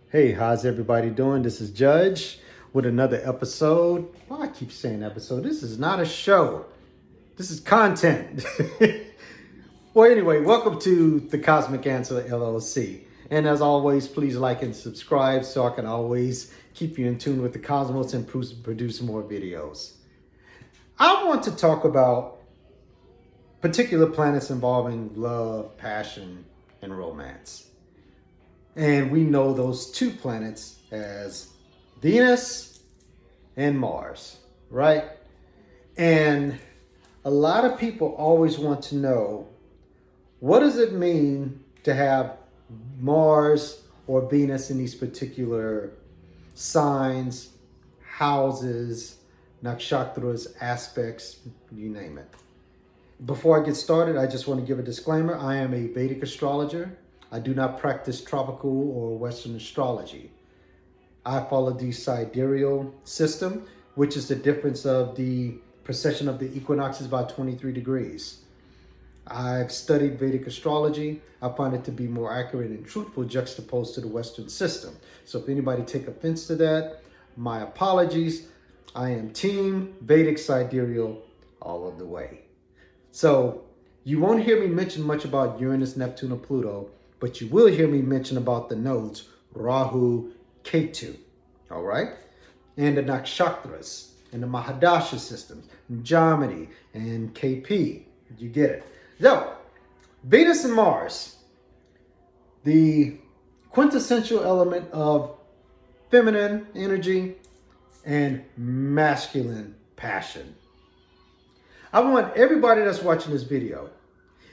Hey, how's everybody doing? This is Judge with another episode. Well, I keep saying episode. This is not a show. This is content. Well, anyway, welcome to the Cosmic Answer LLC. And as always, please like and subscribe so I can always keep you in tune with the cosmos and produce more videos. I want to talk about particular planets involving love, passion, and romance. And we know those two planets as Venus and Mars, right? And a lot of people always want to know, what does it mean to have Mars or Venus in these particular signs, houses, nakshatras, aspects, you name it. Before I get started, I just want to give a disclaimer. I am a Vedic astrologer. I do not practice tropical or Western astrology. I follow the sidereal system, which is the difference of the precession of the equinoxes by 23 degrees. I've studied Vedic astrology. I find it to be more accurate and truthful juxtaposed to the Western system. So if anybody take offense to that, my apologies. I am team Vedic sidereal all of the way. So you won't hear me mention much about Uranus, Neptune, or Pluto, but you will hear me mention about the nodes, Rahu, Ketu, all right? And the nakshatras, and the Mahadasha systems, and Jamini, and KP. You get it. So, Venus and Mars, the quintessential element of feminine energy and masculine passion. I want everybody that's watching this video,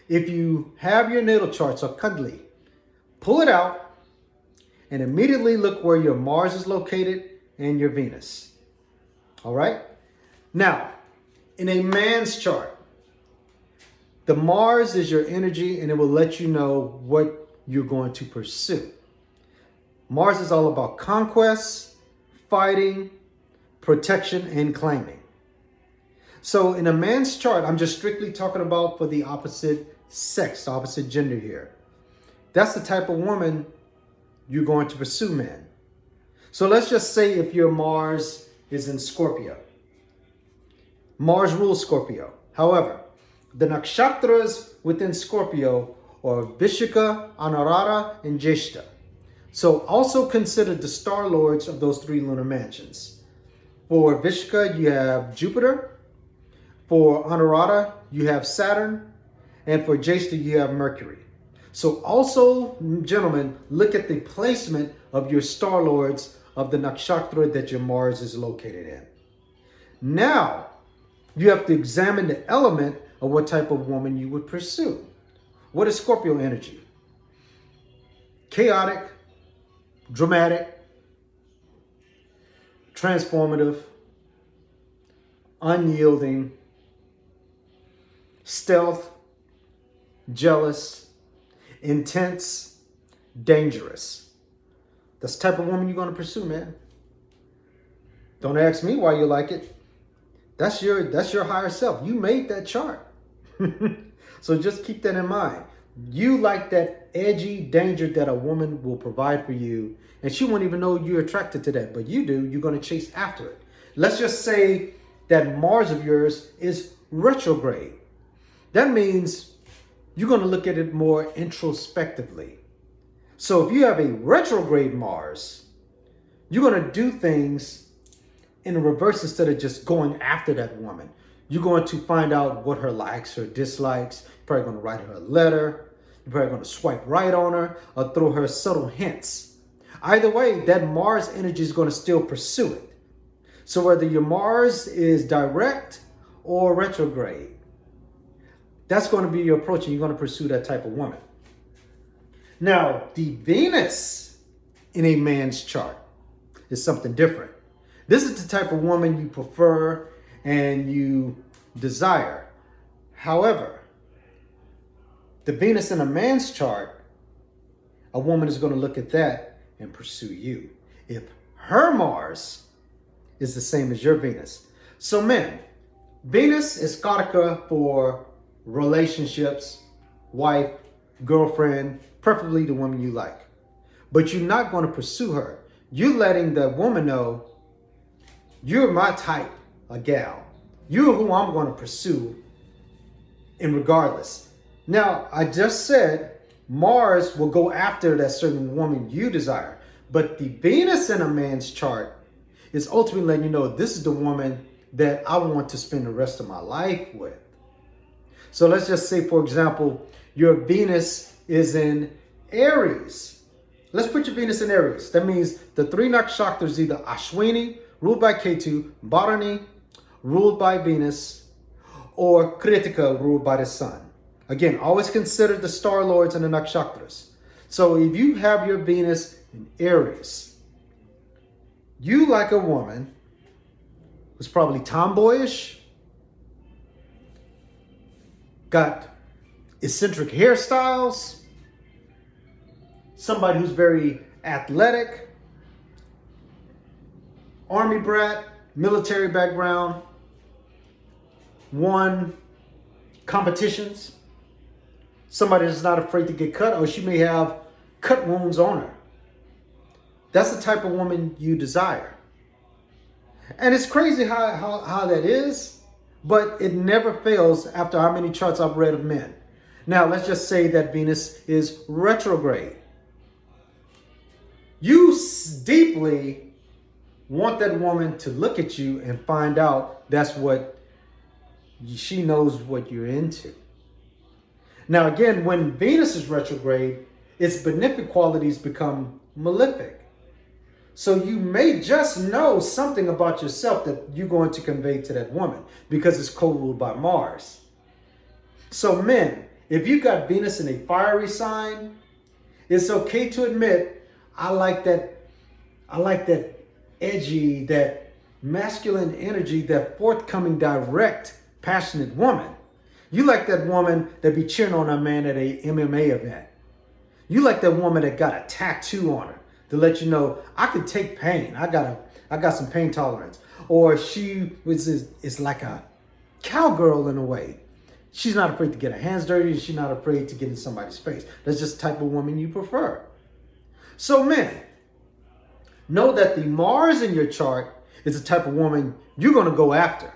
if you have your natal charts or Kundli, pull it out and immediately look where your Mars is located and your Venus. All right? Now, in a man's chart, the Mars is your energy and it will let you know what you're going to pursue. Mars is all about conquest, fighting, protection, and claiming. So in a man's chart, I'm just strictly talking about for the opposite sex, opposite gender here. That's the type of woman you're going to pursue, man. So let's just say if your Mars is in Scorpio. Mars rules Scorpio. However, the nakshatras within Scorpio are Vishaka, Anurata, and Jeshta. So also consider the star lords of those three lunar mansions. For Vishaka, you have Jupiter. For Anurata, you have Saturn. And for Jeshta, you have Mercury. So also, gentlemen, look at the placement of your star lords of the nakshatra that your Mars is located in. Now, you have to examine the element of what type of woman you would pursue. What is Scorpio energy? Chaotic, dramatic, transformative, unyielding, stealth, jealous, intense, dangerous. That's the type of woman you're going to pursue, man. Don't ask me why you like it. That's your higher self. You made that chart. So just keep that in mind. You like that edgy danger that a woman will provide for you, and she won't even know you're attracted to that, but you do. You're going to chase after it. Let's just say that Mars of yours is retrograde. That means you're going to look at it more introspectively. So if you have a retrograde Mars, you're going to do things in reverse instead of just going after that woman. You're going to find out what her likes, her dislikes. You're probably going to write her a letter. You're probably going to swipe right on her or throw her subtle hints. Either way, that Mars energy is going to still pursue it. So whether your Mars is direct or retrograde, that's going to be your approach, and you're going to pursue that type of woman. Now, the Venus in a man's chart is something different. This is the type of woman you prefer and you desire. However, the Venus in a man's chart, a woman is going to look at that and pursue you if her Mars is the same as your Venus. So men, Venus is Karaka for relationships, wife, girlfriend, preferably the woman you like. but you're not going to pursue her. You're letting the woman know, you're my type of gal. You're who I'm going to pursue in regardless. Now, I just said Mars will go after that certain woman you desire. But the Venus in a man's chart is ultimately letting you know this is the woman that I want to spend the rest of my life with. So let's just say, for example, your Venus is in Aries. Let's put your Venus in Aries. That means the three nakshatras is either Ashwini, ruled by Ketu, Bharani, ruled by Venus, or Kritika, ruled by the sun. Again, always consider the star lords and the nakshatras. So if you have your Venus in Aries, you like a woman who's probably tomboyish, got eccentric hairstyles, somebody who's very athletic, army brat, military background, won competitions, somebody that's not afraid to get cut, or she may have cut wounds on her. That's the type of woman you desire. And it's crazy how that is, but it never fails after how many charts I've read of men. Now, let's just say that Venus is retrograde. You deeply want that woman to look at you and find out that's what she knows what you're into. Now, again, when Venus is retrograde, its benefic qualities become malefic. So you may just know something about yourself that you're going to convey to that woman because it's co-ruled by Mars. So men, if you got Venus in a fiery sign, it's okay to admit, I like that edgy, that masculine energy, that forthcoming, direct, passionate woman. You like that woman that be cheering on a man at a MMA event. You like that woman that got a tattoo on her to let you know, I can take pain. I got some pain tolerance. Or she is like a cowgirl in a way. She's not afraid to get her hands dirty, and she's not afraid to get in somebody's face. That's just the type of woman you prefer. So men, know that the Mars in your chart is the type of woman you're going to go after.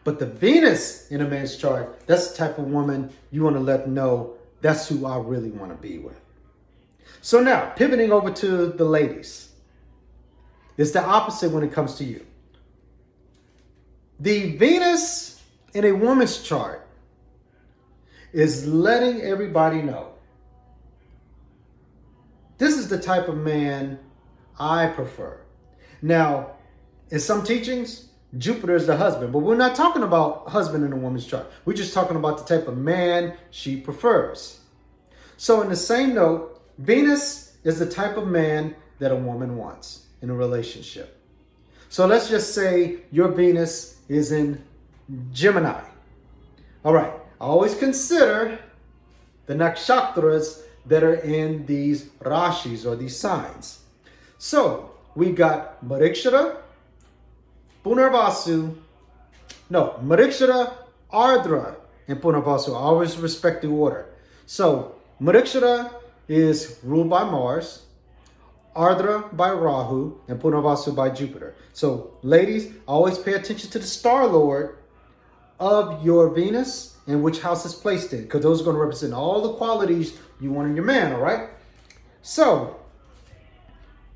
But the Venus in a man's chart, that's the type of woman you want to let them know, that's who I really want to be with. So now, pivoting over to the ladies. It's the opposite when it comes to you. The Venus in a woman's chart is letting everybody know, this is the type of man I prefer. Now, in some teachings, Jupiter is the husband, but we're not talking about husband in a woman's chart. We're just talking about the type of man she prefers. So in the same note, Venus is the type of man that a woman wants in a relationship. So let's just say your Venus is in Gemini. All right, I always consider the nakshatras that are in these rashis or these signs. So we got Marikshara, Marikshara, Ardra, and Punarvasu. I always respect the order. So Marikshara is ruled by Mars, Ardra by Rahu, and Punarvasu by Jupiter. So ladies, always pay attention to the star lord of your Venus and which house it's placed in, because those are going to represent all the qualities you want in your man, all right? So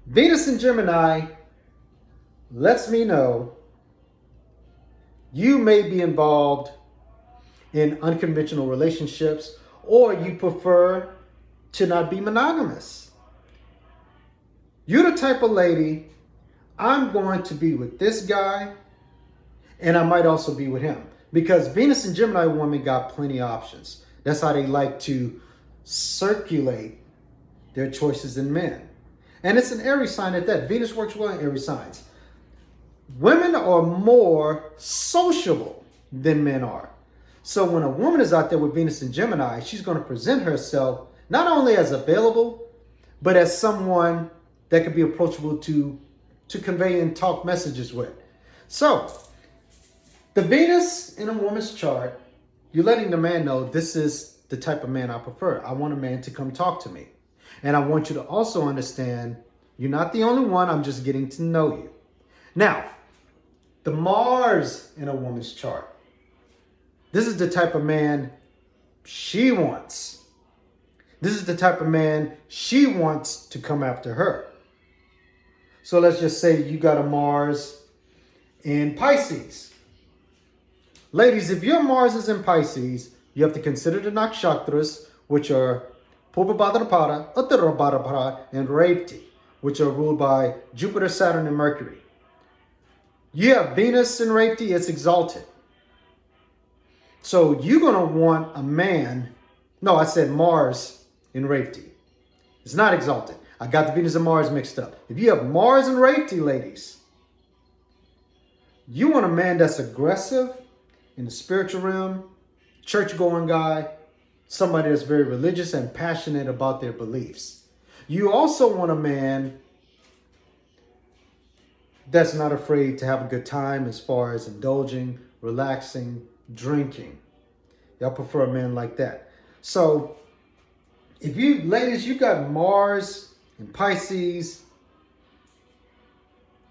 Venus in Gemini lets me know you may be involved in unconventional relationships, or you prefer to not be monogamous. You're the type of lady, I'm going to be with this guy, and I might also be with him. Because Venus and Gemini women got plenty of options. That's how they like to circulate their choices in men. And it's an Aries sign at that. Venus works well in Aries signs. Women are more sociable than men are. So when a woman is out there with Venus and Gemini, she's going to present herself not only as available, but as someone that could be approachable to convey and talk messages with. So the Venus in a woman's chart, you're letting the man know, this is the type of man I prefer. I want a man to come talk to me. And I want you to also understand, you're not the only one. I'm just getting to know you. Now, the Mars in a woman's chart. This is the type of man she wants. This is the type of man she wants to come after her. So let's just say you got a Mars in Pisces. Ladies, if your Mars is in Pisces, you have to consider the nakshatras, which are Purvabhadrapada, Uttarabhadrapada, and Revati, which are ruled by Jupiter, Saturn, and Mercury. You have Venus in Revati, it's exalted. So you're going to want a man. No, I said Mars in Revati. It's not exalted. I got the Venus and Mars mixed up. If you have Mars and Revati, ladies, you want a man that's aggressive in the spiritual realm, church-going guy, somebody that's very religious and passionate about their beliefs. You also want a man that's not afraid to have a good time as far as indulging, relaxing, drinking. Y'all prefer a man like that. So if you, ladies, you got Mars in Pisces,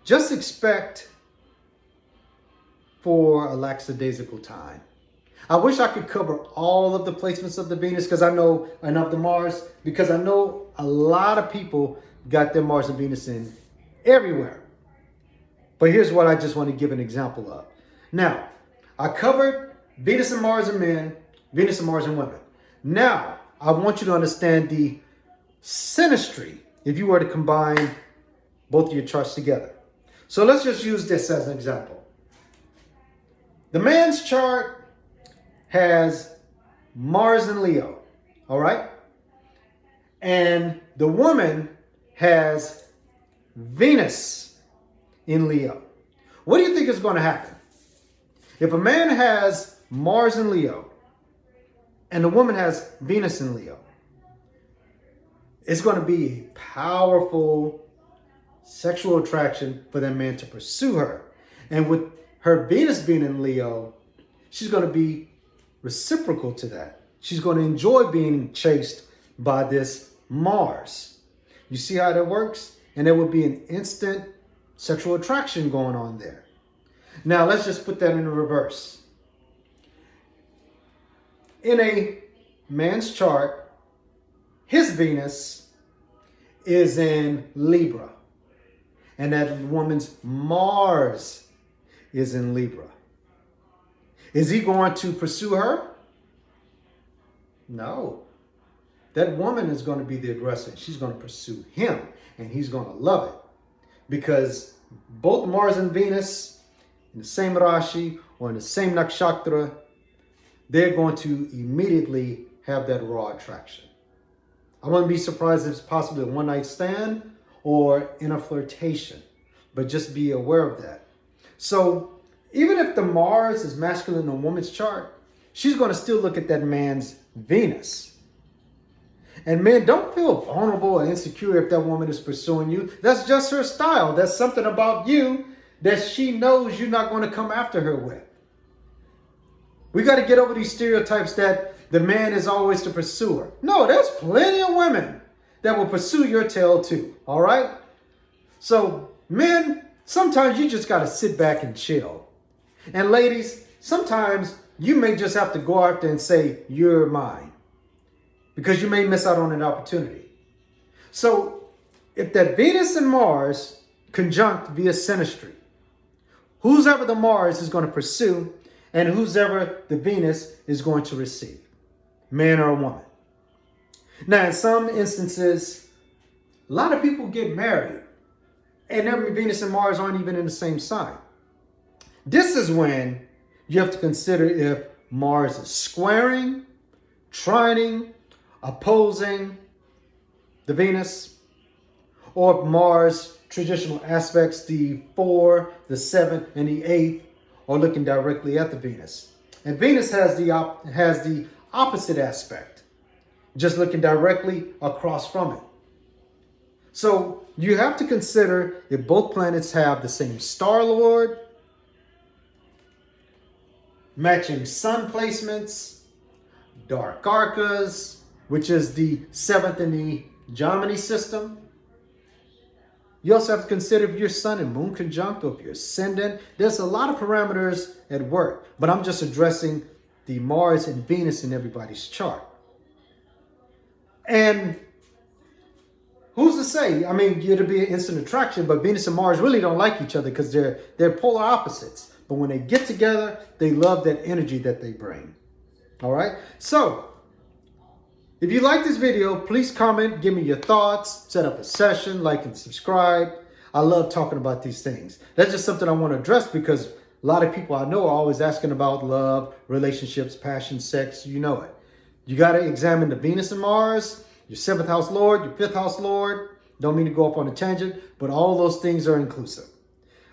just expect for a lackadaisical time. I wish I could cover all of the placements of the Venus because I know, and of the Mars, because I know a lot of people got their Mars and Venus in everywhere. But here's what I just want to give an example of. Now, I covered Venus and Mars in men, Venus and Mars in women. Now, I want you to understand the synastry if you were to combine both of your charts together. So let's just use this as an example. The man's chart has Mars in Leo, all right? And the woman has Venus in Leo. What do you think is going to happen? If a man has Mars in Leo and the woman has Venus in Leo, it's going to be a powerful sexual attraction for that man to pursue her. And with her Venus being in Leo, she's going to be reciprocal to that. She's going to enjoy being chased by this Mars. You see how that works? And there will be an instant sexual attraction going on there. Now, let's just put that in reverse. In a man's chart, his Venus is in Libra, and that woman's Mars is in Libra. Is he going to pursue her? No. That woman is going to be the aggressor. She's going to pursue him, and he's going to love it. Because both Mars and Venus in the same Rashi or in the same Nakshatra, they're going to immediately have that raw attraction. I wouldn't be surprised if it's possibly a one-night stand or in a flirtation, but just be aware of that. So even if the Mars is masculine in a woman's chart, she's going to still look at that man's Venus. And men, don't feel vulnerable or insecure if that woman is pursuing you. That's just her style. That's something about you that she knows you're not going to come after her with. We got to get over these stereotypes that the man is always the pursuer. No, there's plenty of women that will pursue your tail too. All right? So men, sometimes you just got to sit back and chill. And ladies, sometimes you may just have to go after and say, you're mine. Because you may miss out on an opportunity. So if that Venus and Mars conjunct via synastry, who's ever the Mars is going to pursue and who's ever the Venus is going to receive, man or woman. Now, in some instances, a lot of people get married and their Venus and Mars aren't even in the same sign. This is when you have to consider if Mars is squaring, trining, opposing the Venus, or if Mars traditional aspects, the 4, the 7, and the 8, are looking directly at the Venus. And Venus has the opposite aspect, just looking directly across from it. So you have to consider if both planets have the same star lord, matching sun placements, dark arcas, which is the 7th and the Germany system. You also have to consider if your sun and moon conjunct or if you're ascendant. There's a lot of parameters at work, but I'm just addressing the Mars and Venus in everybody's chart. And who's to say? I mean, it'll be an instant attraction, but Venus and Mars really don't like each other because they're polar opposites. But when they get together, they love that energy that they bring. All right? So, if you like this video, please comment, give me your thoughts, set up a session, like and subscribe. I love talking about these things. That's just something I want to address because a lot of people I know are always asking about love, relationships, passion, sex. You know it. You got to examine the Venus and Mars, your 7th house Lord, your 5th house Lord. Don't mean to go off on a tangent, but all those things are inclusive.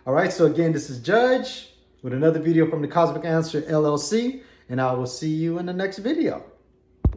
All right, so again, this is Judge with another video from the Cosmic Answer LLC, and I will see you in the next video.